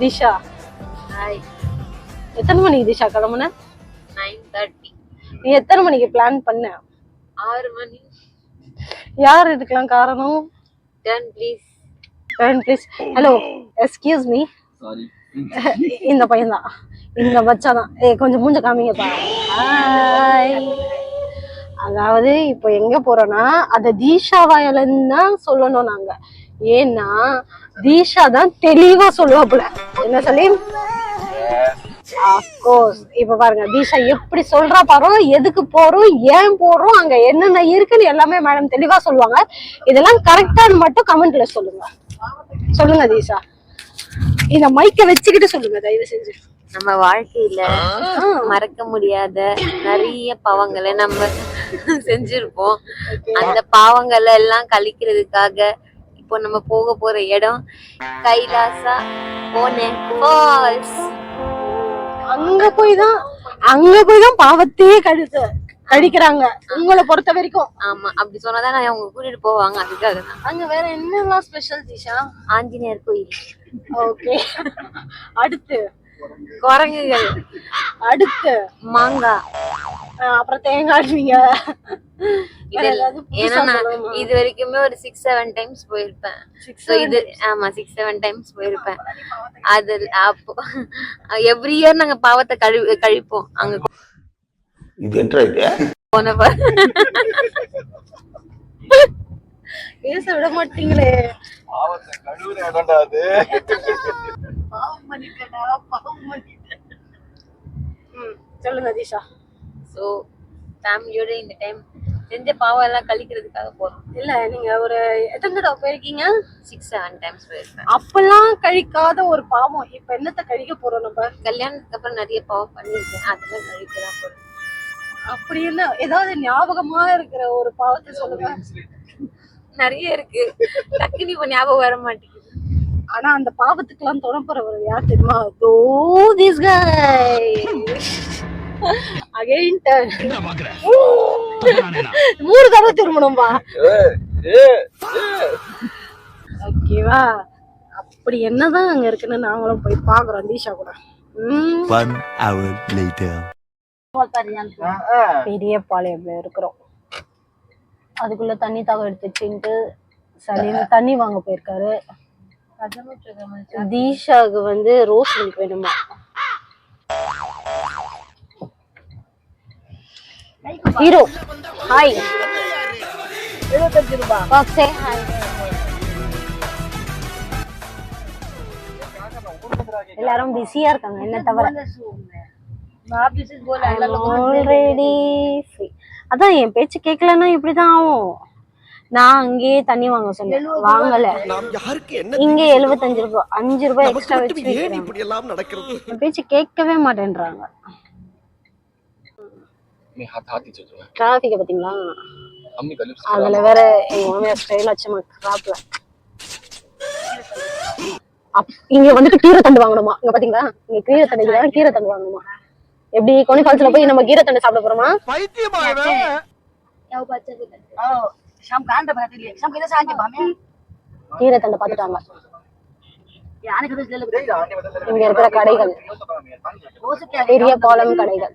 Disha, hi. எத்தனை மணிக்கு திஷா கிளம்புன? 9:30. நீ எத்தனை மணிக்கு பிளான் பண்ண? 6 மணி. யார் இதுக்கெல்லாம் காரணம்? Turn please. Hello, excuse me. Sorry. இந்த பையன் தான், இந்த மச்சான் தான். கொஞ்சம் மூஞ்ச காமிங்கப்பா. ஹாய். அதாவது இப்போ எங்க போறோம்னா அத தீஷா வாயிலன்னு தான் சொல்லணும் நாங்க. ஏன்னா தீஷா தான் தெளிவா சொல்லுவாப்புல. என்ன சொல்லி? அஃப்கோர்ஸ். இப்ப பாருங்க தீஷா எப்படி சொல்றா பாரு. எதுக்கு போறோம், ஏன் போறோம், அங்க என்னென்ன இருக்குன்னு எல்லாமே மேடம் தெளிவா சொல்லுவாங்க. இதெல்லாம் கரெக்டான்னு மட்டும் கமெண்ட்ல சொல்லுங்க தீஷா. இந்த மைக்க வச்சுக்கிட்டு சொல்லுங்க தயவு செஞ்சு. நம்ம வாழ்க்கையில மறக்க முடியாத நிறைய பாவங்களை நம்ம செஞ்சிருப்போம். அந்த பாவங்களை எல்லாம் கழிக்கிறதுக்காக இப்போ நம்ம போக போற இடம் கைலாசா ஃபால்ஸ். அங்க போய் தான் பாவத்தையே கழிக்கிறாங்க உங்களை பொறுத்த வரைக்கும். ஆமா, அப்படி சொன்னாதான் அவங்க கூட்டிட்டு போவாங்க. அதுக்காக தான். அங்க வேற என்னெல்லாம் ஸ்பெஷல் தீஷா? ஆஞ்சநேயர் கோயில். ஓகே. அடுத்து குரங்குகள். அடுத்து மாங்காய். அப்புறம் தேங்காய் ஆடுவீங்க. ஏன்னா நான் இது வரைக்குமே ஒரு 6-7 டைம்ஸ் போயிருப்பேன். இது 6-7 டைம்ஸ் போயிருப்பேன். அது அப்போ எவ்ரி இயர் நாங்க பாவத்தை கழிப்போம் அங்க போனப்ப. பேச விட மாட்டீங்களே. சொல்லுங்க தீஷா. சோ ஃபேமிலியோட இந்த டைம் செஞ்ச பாவம் எல்லாம் கழிக்கிறதுக்காக போறோம். இல்ல நீங்க ஒரு எத்தனை தடவை போயிருக்கீங்க? 6-7 டைம்ஸ் போயிருக்கேன். அப்பெல்லாம் கழிக்காத ஒரு பாவம் இப்ப என்னத்த கழிக்க போறோம்? நம்ம கல்யாணத்துக்கு அப்புறம் நிறைய பாவம் பண்ணிருக்கேன், அதெல்லாம் கழிக்கதான் போறோம். அப்படி என்ன ஏதாவது ஞாபகமா இருக்கிற ஒரு பாவத்தை சொல்லுங்க. நிறைய இருக்கு, டக்குனு இப்ப ஞாபகம் வர மாட்டேங்குது. ஆனா அந்த பாவத்துக்கெல்லாம் தொடர்புறவர் யார் தெரியுமா? திஸ் guy அகைன் மூணு தடவை திரும்பணும்பா. ஓகேவா? அப்படி என்னதான் அங்க இருக்குன்னு நாங்களும் போய் பாக்குறோம் தீஷா கூட. 1 hour later. பெரிய பாளையம்ல இருக்கிறோம். அதுக்குள்ள தண்ணி தாக எடுத்துட்டு சரின்னு தண்ணி வாங்க போயிருக்காரு. தீஷாவுக்கு வந்து ரோஸ் மில்க் வேணுமா? Hero hi. 75 ரூபாய். Okay hi. எல்லாரும் பிஸியா இருக்காங்க என்ன தவிர. ஆல்ரெடி அதான் என் பேச்சு கேட்கலன்னா இப்படிதான் ஆகும். நான் அங்கேயே தண்ணி வாங்க சொன்னேன், வாங்கல. இங்க 75 ரூபாய், 5 ரூபாய் எக்ஸ்ட்ரா வச்சு என் பேச்சு கேட்கவே மாட்டேன்றாங்க. டிராபிக்க பாத்தீங்களா? அதுல வேற எங்க மாமியார் ஸ்டைல் ஆச்சுமா கிராப்ல. இங்க வந்துட்டு கீரை தண்டு வாங்கணுமா? இங்க பாத்தீங்களா, இங்க கீரை தண்டு வாங்கணுமா? எப்படி கோனி ஃபால்ஸ்ல போய் நம்ம கீரை தண்டு சாப்பிட போறோமா? கீரை தண்டை பாத்துட்டாங்க. இங்க இருக்கிற கடைகள் பெரிய பாலம் கடைகள்.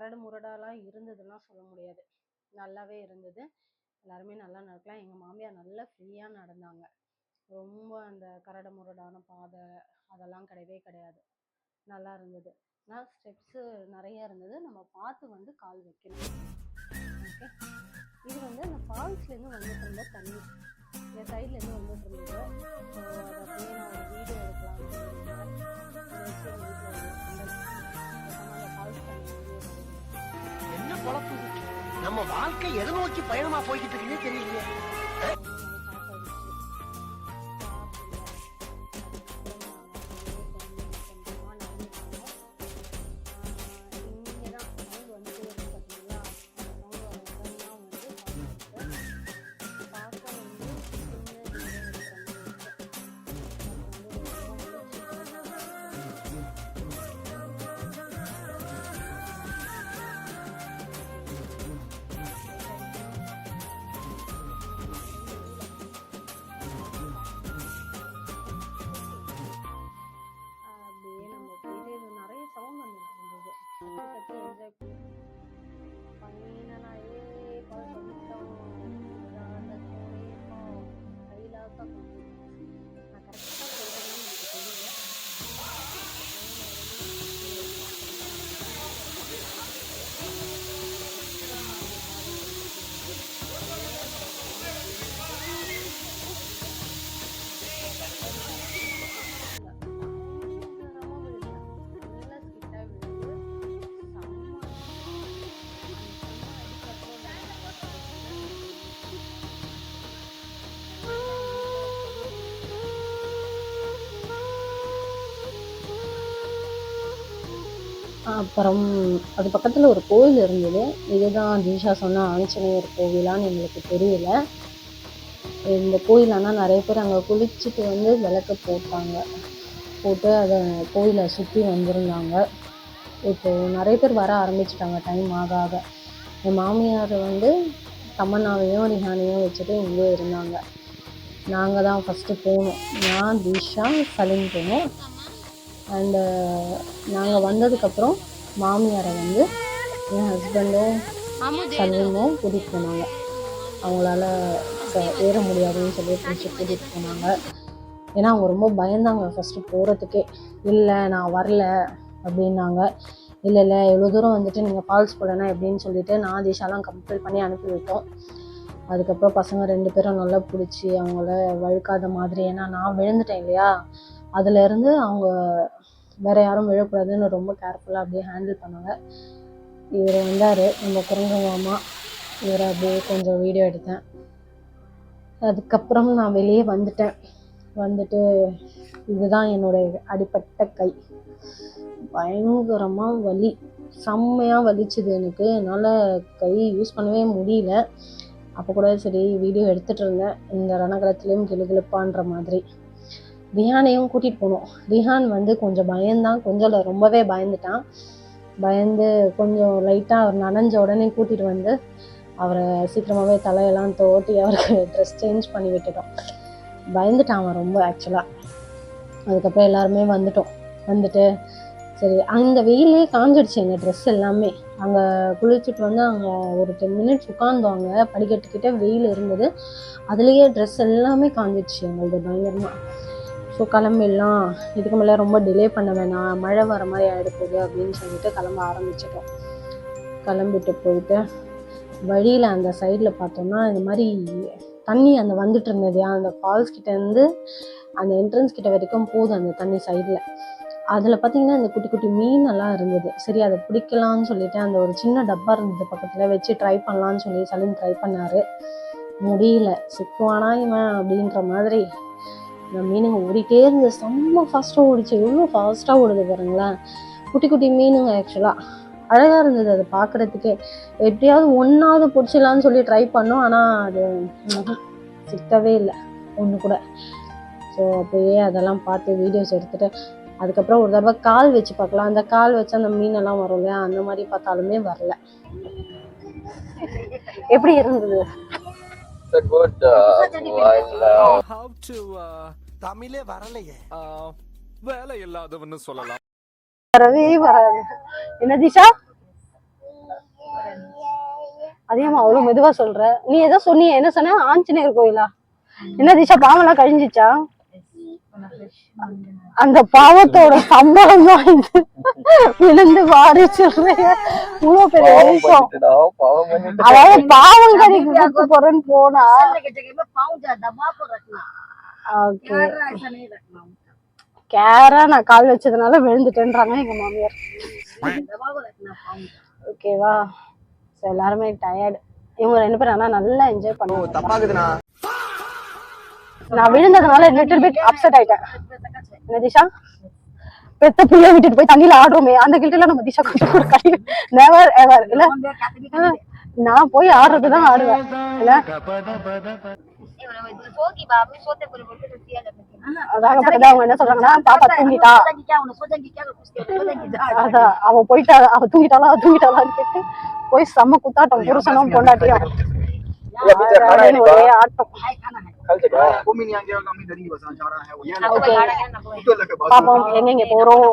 கரடு முரடாலாம் இருந்ததுலாம் சொல்ல முடியாது, நல்லாவே இருந்தது. எல்லாருமே நல்லா நடக்கலாம். எங்கள் மாமியார் நல்லா ஃப்ரீயாக நடந்தாங்க. ரொம்ப அந்த கரடு முரடான பாதை அதெல்லாம் கிடையவே கிடையாது, நல்லா இருந்தது. ஆனால் ஸ்டெப்ஸு நிறைய இருந்தது, நம்ம பார்த்து வந்து கால் வைக்கணும். ஓகே, இது வந்து அந்த ஃபால்ஸ்லேருந்து வந்துட்டு இருந்த தண்ணி இந்த சைட்லேருந்து வந்துட்டு இருந்தது. ஸோ அதை அப்படியே நான் ஒரு வீடியோ எடுக்கலாம்னு சொல்லியிருந்தேன். இதை வச்சு எங்கள் வீட்டில் அந்த ஃபால்ஸ் தண்ணி என்ன குழப்பம், நம்ம வாழ்க்கை எதை நோக்கி பயணமா போய்கிட்டு இருக்குன்னே தெரியலையே. அப்புறம் அது பக்கத்தில் ஒரு கோயில் இருந்தது. இதுதான் தீஷா சொன்ன ஆஞ்சநேயர் கோவிலான்னு எங்களுக்கு தெரியல. இந்த கோயில் ஆனால் நிறைய பேர் அங்கே குளிச்சுட்டு வந்து விளக்கு போட்டு அதை கோயிலை சுற்றி வந்திருந்தாங்க. இப்போது நிறைய பேர் வர ஆரம்பிச்சிட்டாங்க டைம் ஆக ஆக. என் மாமியார் வந்து தமன்னாவையும் ரிஹானையும் வச்சுட்டு இங்கே இருந்தாங்க. நாங்கள் தான் ஃபஸ்ட்டு போனோம். நான் தீஷா சலீம் போனோம். அண்டு நாங்கள் வந்ததுக்கப்புறம் மாமியாரை வந்து என் ஹஸ்பண்டும் சலீமும் கூட்டிகிட்டு போனாங்க. அவங்களால ஏற முடியாதுன்னு சொல்லி பிடிச்சி கூட்டிகிட்டு போனாங்க. ஏன்னா அவங்க ரொம்ப பயந்தாங்க ஃபஸ்ட்டு போகிறதுக்கே. இல்லை நான் வரல அப்படின்னாங்க. இல்லை எவ்வளோ தூரம் வந்துட்டு நீங்கள் ஃபால்ஸ் போடனா எப்படின்னு சொல்லிட்டு நான் தீஷாலாம் கம்பல் பண்ணி அனுப்பி விட்டோம். அதுக்கப்புறம் பசங்க 2 பேரும் நல்லா பிடிச்சி அவங்கள வழுக்காத மாதிரி, ஏன்னா நான் விழுந்துட்டேன் இல்லையா, அதுலேருந்து அவங்க வேறு யாரும் விழக்கூடாதுன்னு ரொம்ப கேர்ஃபுல்லாக அப்படியே ஹேண்டில் பண்ணாங்க. இவர் வந்தார், நம்ம குரங்கு மாமா. இவரை அப்படியே கொஞ்சம் வீடியோ எடுத்தேன். அதுக்கப்புறம் நான் வெளியே வந்துட்டு இதுதான் என்னோடய அடிப்பட்ட கை. பயங்கரமாக வலி, செம்மையாக வலிச்சுது எனக்கு. என்னால் கை யூஸ் பண்ணவே முடியல. அப்போ கூட சரி வீடியோ எடுத்துகிட்டு இருந்தேன், இந்த ரணகலத்துலேயும் கிளுகிளுப்பான்ற மாதிரி. ரிஹானையும் கூட்டிகிட்டு போனோம். ரிஹான் வந்து கொஞ்சம் பயந்தான், கொஞ்சம் இல்லை ரொம்பவே பயந்து கொஞ்சம் லைட்டாக அவர் நனைஞ்ச உடனே கூட்டிகிட்டு வந்து அவரை சீக்கிரமாகவே தலையெல்லாம் தோட்டி அவருக்கு ட்ரெஸ் சேஞ்ச் பண்ணி விட்டுட்டோம். பயந்துட்டான் அவன் ரொம்ப ஆக்சுவலாக. அதுக்கப்புறம் எல்லாருமே வந்துட்டு சரி, அந்த வெயிலே காஞ்சிடுச்சு எங்கள் ட்ரெஸ் எல்லாமே. அங்கே குளிச்சுட்டு வந்து அங்கே ஒரு 10 மினிட்ஸ் உட்காந்தோங்க. படிக்கட்டுக்கிட்ட வெயில் இருந்தது, அதுலேயே ட்ரெஸ் எல்லாமே காஞ்சிடுச்சு எங்களது பயங்கரமாக. ஸோ கிளம்பிடலாம், இதுக்கு மேலே ரொம்ப டிலே பண்ண வேணாம், மழை வர மாதிரி ஆகிடுப்போகுது அப்படின்னு சொல்லிட்டு கிளம்ப ஆரம்பிச்சிட்டோம். கிளம்பிட்டு போயிட்டு வழியில் அந்த சைடில் பார்த்தோம்னா இந்த மாதிரி தண்ணி அந்த வந்துட்டு இருந்தது. அந்த ஃபால்ஸ் கிட்டேருந்து அந்த என்ட்ரன்ஸ் கிட்ட வரைக்கும் போகுது அந்த தண்ணி சைடில். அதில் பார்த்திங்கன்னா இந்த குட்டி குட்டி மீனெல்லாம் இருந்தது. சரி அதை பிடிக்கலான்னு சொல்லிட்டு அந்த ஒரு சின்ன டப்பா இருந்தது பக்கத்தில் வச்சு ட்ரை பண்ணலான்னு சொல்லி சலீம் ட்ரை பண்ணார். முடியல, சிக்குவானா இவன் அப்படின்ற மாதிரி. இந்த மீனுங்க ஓடிட்டே இருந்தது, செம்ம ஃபாஸ்ட்டாக ஓடிச்சு. எவ்வளோ ஃபாஸ்ட்டாக ஓடுது பாருங்களேன். குட்டி குட்டி மீனுங்க ஆக்சுவலாக அழகாக இருந்தது அதை பார்க்குறதுக்கே. எப்படியாவது ஒன்றாவது பிடிச்சிடலான்னு சொல்லி ட்ரை பண்ணோம், ஆனால் அது சிக்கவே இல்லை ஒன்று கூட. ஸோ அப்படியே அதெல்லாம் பார்த்து வீடியோஸ் எடுத்துகிட்டு அதுக்கப்புறம் ஒரு தடவை கால் வச்சு பார்க்கலாம். அந்த கால் வச்சு அந்த மீனெல்லாம் வரும் இல்லையா, அந்த மாதிரி பார்த்தாலுமே வரல. எப்படி இருந்தது? தமிழே வரலையே, வேலை இல்லாதவன்னு சொல்லலாம். வரவே வராது. என்ன திஷா அதிகமா அவ்வளவு மெதுவா சொல்ற. நீ ஏதோ சொன்னியே, என்ன சொன்ன? ஆஞ்சநேயர் கோயிலா? என்ன திஷா, பாவம்லாம் கழிஞ்சிச்சா? அந்த பாவத்தோட சம்பளம் தான் இது. விழுந்து வாரி சொல்றேன். இவ்வளவு பெரிய விஷயம். அதாவது பாவம் கழிக்கு கூட்டு போறேன்னு போனா கேரா நான் கால் வச்சதுனால விழுந்துட்டேன்றாங்க எங்க மாமியார். ஓகேவா? எல்லாருமே டயர்டு. இவங்க 2 பேரும் ஆனா நல்லா என்ஜாய் பண்ணுவாங்க. நான் விழுந்ததுனால லிட்டில் பிட் அப்செட் ஆயிட்டேன். என்ன திஷா? பெத்த பிள்ளைய விட்டுட்டு போய் தண்ணியில ஆடுறோமே, அந்த கில்ட்டெல்லாம் நம்ம திஷா கொஞ்சம் ஒரு கை நெவர் எவர் இல்ல. நான் போய் ஆடுறதுதான் ஆடுவேன் இல்ல. அதாகப்பட்டது அவங்க என்ன சொல்றாங்கன்னா, பாப்பா தூங்கிட்டா, அதான் அவ போயிட்டா, அவ தூங்கிட்டாளான்னு கேட்டு போய் செம்ம குத்தாட்டம், புருஷனும் பொண்டாட்டியும் ஒரே ஆட்டம். பாப்போம் எங்க போறோம்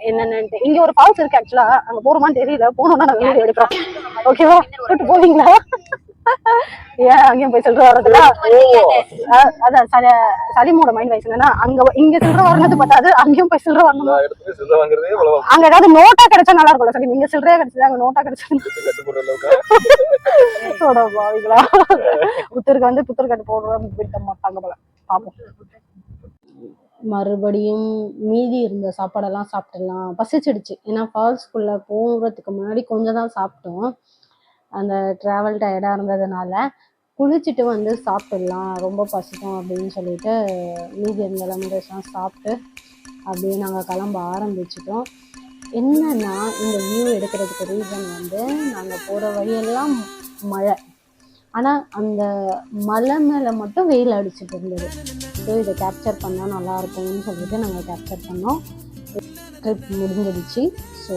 என்னன்னு. இங்க ஒரு ஃபால்ஸ் இருக்கு ஆக்சுவலா, அங்க போறோமான்னு தெரியல. போனோம்னா நாங்க வீடியோ எடுக்கிறோம். ஓகேவா? கூட்டு போவீங்களா? ஏன் அங்கேயும் போய் சொல்ற வர்றதுல அதான் சலிமோட மைண்ட் வைஸ் என்னன்னா, அங்க இங்க சில்லற வரணுது பத்தாது, அங்கேயும் போய் சில்லற வரணும். அங்க ஏதாவது நோட்டா கிடைச்சா நல்லா இருக்கும்ல. சரி, நீங்க சில்லறையா கிடைச்சது, அங்க நோட்டா கிடைச்சா பாவிங்களா. புத்தருக்கு வந்து புத்தர் கட்டு போடுற விட மாட்டாங்க போல. பாப்போம். மறுபடியும் மீதி இருந்த சாப்பாடெல்லாம் சாப்பிட்டுடலாம். பசிச்சிடுச்சு. ஏன்னா ஃபால்ஸ்குள்ள போகிறதுக்கு முன்னாடி கொஞ்சம் தான் சாப்பிட்டோம். அந்த ட்ராவல் டயர்டாக இருந்ததுனால குளிச்சுட்டு வந்து சாப்பிட்டுடலாம், ரொம்ப பசிக்கும் அப்படின்னு சொல்லிட்டு மீதி இருந்த லெமன் ரைஸ்லாம் சாப்பிட்டு அப்படியே நாங்கள் கிளம்ப ஆரம்பிச்சிட்டோம். என்னன்னா, இந்த வியூ எடுக்கிறதுக்கு ரீசன் வந்து நாங்கள் போகிற வழியெல்லாம் மழை, ஆனால் அந்த மலை மேலே மட்டும் வெயில் அடிச்சுட்டு இருந்தது. ஸோ இதை கேப்சர் பண்ணால் நல்லாயிருக்கும்னு சொல்லிட்டு நாங்கள் கேப்சர் பண்ணோம். ட்ரிப் முடிஞ்சிடுச்சு. ஸோ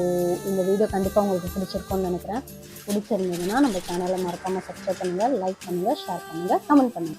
இந்த வீடியோ கண்டிப்பாக உங்களுக்கு பிடிச்சிருக்கும்னு நினைக்கிறேன். பிடிச்சிருந்ததுன்னா நம்ம சேனலை மறக்காமல் சப்ஸ்கிரைப் பண்ணுங்கள், லைக் பண்ணுங்கள், ஷேர் பண்ணுங்கள், கமெண்ட் பண்ணுங்கள்.